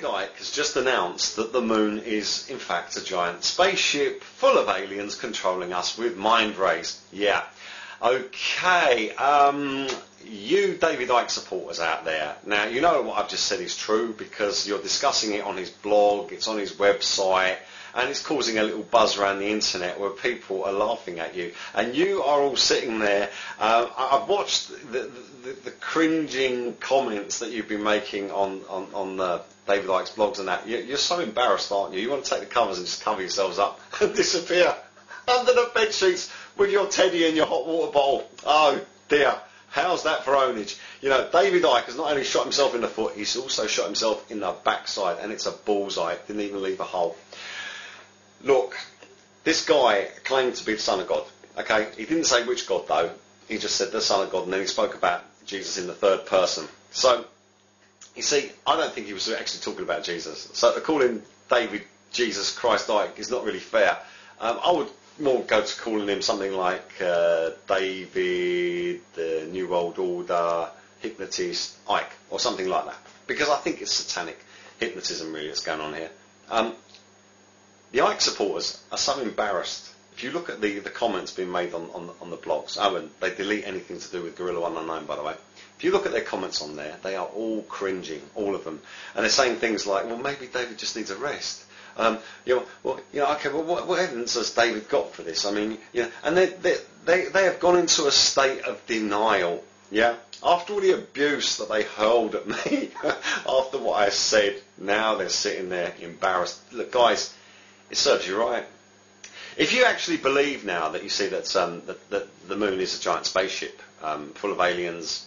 David Icke has just announced that the moon is in fact a giant spaceship full of aliens controlling us with mind rays. Yeah. Okay, you David Icke supporters out there, now you know what I've just said is true because you're discussing it on his blog, it's on his website, and it's causing a little buzz around the internet where people are laughing at you. And you are all sitting there. I've watched the cringing comments that you've been making on David Icke's blogs and that. You're so embarrassed, aren't you? You want to take the covers and just cover yourselves up and disappear under the bed sheets with your teddy and your hot water bottle. Oh dear. How's that for ownage? You know, David Icke has not only shot himself in the foot, he's also shot himself in the backside, and it's a bullseye. Didn't even leave a hole. Look, this guy claimed to be the Son of God, okay? He didn't say which God, though. He just said the Son of God, and then he spoke about Jesus in the third person. So, you see, I don't think he was actually talking about Jesus. So to call him David Jesus Christ Icke is not really fair. I would more go to calling him something like David, the New World Order, Hypnotist, Icke, or something like that. Because I think it's satanic hypnotism, really, that's going on here. The Icke supporters are so embarrassed. If you look at the comments being made on the blogs, and they delete anything to do with Gorilla 199, by the way. If you look at their comments on there, they are all cringing, all of them. And they're saying things like, well, maybe David just needs a rest. Okay, well, what evidence has David got for this? I mean, and they have gone into a state of denial, yeah? After all the abuse that they hurled at me, after what I said, now they're sitting there embarrassed. Look, guys, it serves you right. If you actually believe now that you see that the moon is a giant spaceship full of aliens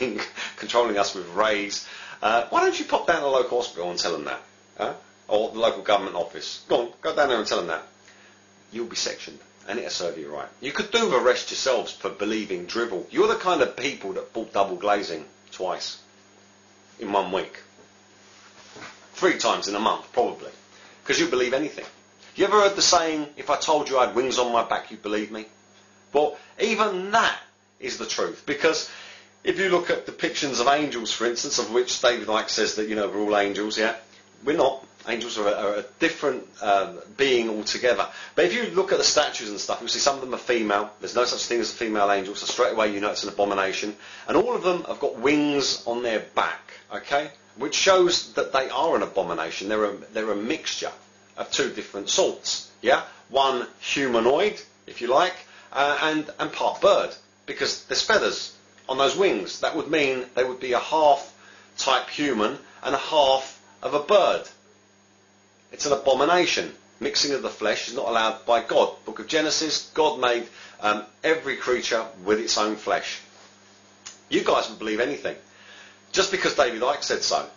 being controlling us with rays, why don't you pop down to the local hospital and tell them that? Huh? Or the local government office. Go on, go down there and tell them that. You'll be sectioned, and it'll serve you right. You could do arrest yourselves for believing drivel. You're the kind of people that bought double glazing twice in 1 week. 3 times in a month, probably. Because you believe anything. You ever heard the saying, if I told you I had wings on my back, you'd believe me? Well, even that is the truth. Because if you look at depictions of angels, for instance, of which David Icke says that, we're all angels, yeah? We're not. Angels are a different being altogether. But if you look at the statues and stuff, you'll see some of them are female. There's no such thing as a female angel, so straight away you know it's an abomination. And all of them have got wings on their back, okay? Which shows that they are an abomination. They're a mixture of 2 different sorts, yeah? One humanoid, if you like, and part bird, because there's feathers on those wings. That would mean they would be a half type human and a half of a bird. It's an abomination. Mixing of the flesh is not allowed by God. Book of Genesis, God made every creature with its own flesh. You guys would believe anything. Just because David Icke said so.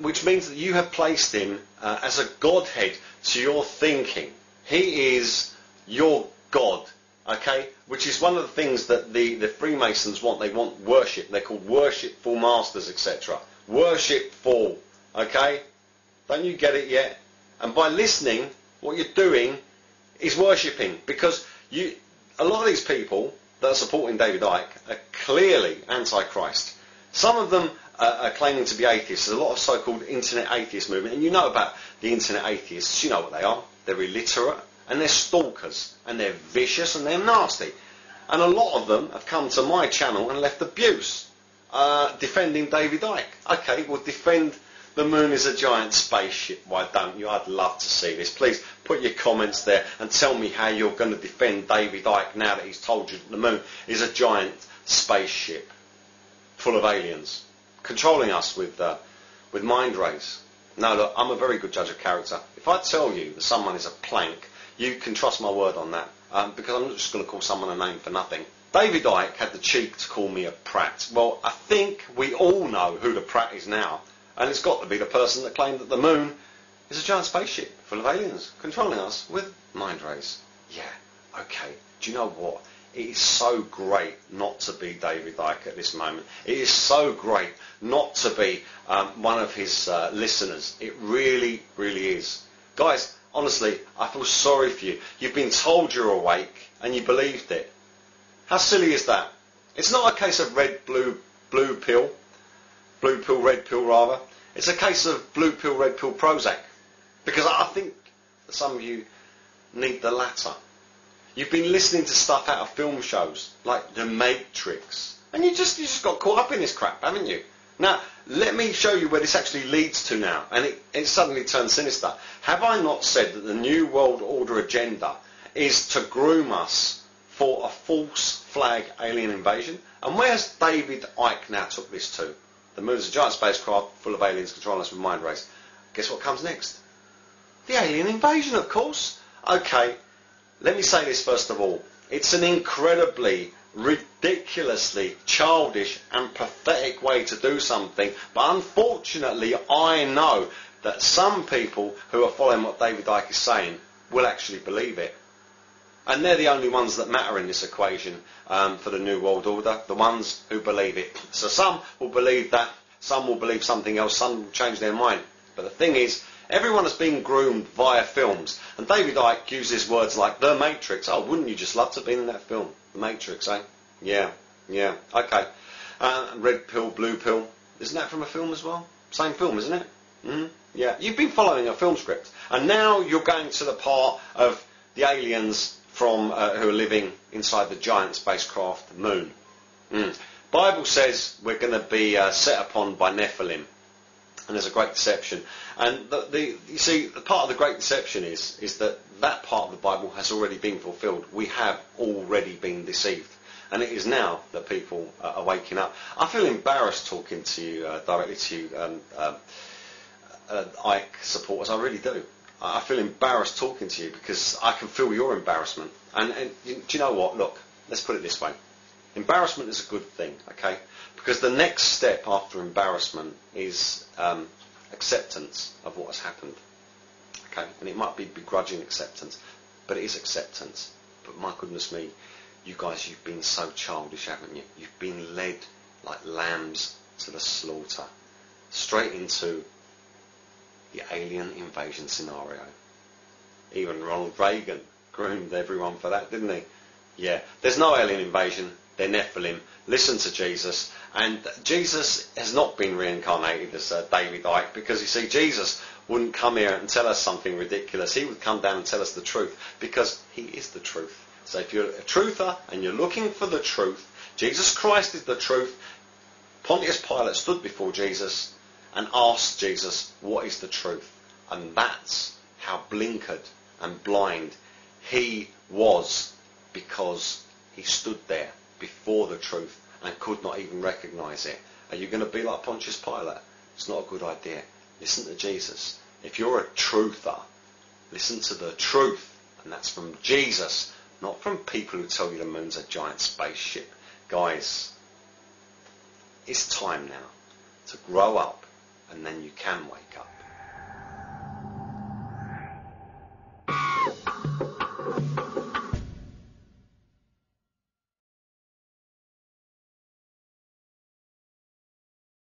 Which means that you have placed him as a godhead to your thinking. He is your God, okay? Which is one of the things that the Freemasons want. They want worship. They're called worshipful masters, etc. Worshipful, okay? Don't you get it yet? And by listening, what you're doing is worshipping. Because a lot of these people that are supporting David Icke are clearly anti-Christ. Some of them are claiming to be atheists. There's a lot of so-called internet atheist movement. And you know about the internet atheists. You know what they are. They're illiterate and they're stalkers. And they're vicious and they're nasty. And a lot of them have come to my channel and left abuse defending David Icke. Okay, well, defend the moon is a giant spaceship. Why don't you? I'd love to see this. Please put your comments there and tell me how you're going to defend David Icke now that he's told you that the moon is a giant spaceship full of aliens controlling us with mind rays. No, look, I'm a very good judge of character. If I tell you that someone is a plank, you can trust my word on that, because I'm not just going to call someone a name for nothing. David Icke had the cheek to call me a prat. Well, I think we all know who the prat is now. And it's got to be the person that claimed that the moon is a giant spaceship full of aliens controlling us with mind rays. Yeah, okay. Do you know what? It is so great not to be David Icke at this moment. It is so great not to be one of his listeners. It really, really is. Guys, honestly, I feel sorry for you. You've been told you're awake and you believed it. How silly is that? It's not a case of red, blue pill. Blue pill, red pill rather. It's a case of blue pill, red pill Prozac. Because I think that some of you need the latter. You've been listening to stuff out of film shows, like The Matrix. And you just got caught up in this crap, haven't you? Now, let me show you where this actually leads to now. And it suddenly turns sinister. Have I not said that the New World Order agenda is to groom us for a false flag alien invasion? And where's David Icke now took this to? The moon's a giant spacecraft full of aliens controlling us with mind rays. Guess what comes next? The alien invasion, of course. Okay, let me say this first of all. It's an incredibly, ridiculously childish and pathetic way to do something, but unfortunately I know that some people who are following what David Icke is saying will actually believe it. And they're the only ones that matter in this equation for the New World Order, the ones who believe it. So some will believe that, some will believe something else, some will change their mind. But the thing is, everyone has been groomed via films. And David Icke uses words like The Matrix. Oh, wouldn't you just love to have been in that film? The Matrix, eh? Yeah, okay. Red pill, blue pill. Isn't that from a film as well? Same film, isn't it? Yeah. You've been following a film script. And now you're going to the part of the aliens from who are living inside the giant spacecraft moon. Bible says we're going to be set upon by Nephilim. And there's a great deception. And you see, the part of the great deception is that part of the Bible has already been fulfilled. We have already been deceived. And it is now that people are waking up. I feel embarrassed talking to you, directly to you, Icke supporters. I really do. I feel embarrassed talking to you because I can feel your embarrassment. And do you know what? Look, let's put it this way. Embarrassment is a good thing, okay? Because the next step after embarrassment is acceptance of what has happened. Okay? And it might be begrudging acceptance, but it is acceptance. But my goodness me, you guys, you've been so childish, haven't you? You've been led like lambs to the slaughter. Straight into the alien invasion scenario. Even Ronald Reagan groomed everyone for that, didn't he? Yeah. There's no alien invasion. They're Nephilim. Listen to Jesus. And Jesus has not been reincarnated as David Icke, because you see, Jesus wouldn't come here and tell us something ridiculous. He would come down and tell us the truth, because he is the truth. So if you're a truther and you're looking for the truth, Jesus Christ is the truth. Pontius Pilate stood before Jesus and asked Jesus, what is the truth? And that's how blinkered and blind he was, because he stood there before the truth and could not even recognise it. Are you going to be like Pontius Pilate? It's not a good idea. Listen to Jesus. If you're a truther, listen to the truth, and that's from Jesus, not from people who tell you the moon's a giant spaceship. Guys, it's time now to grow up, and then you can wake up.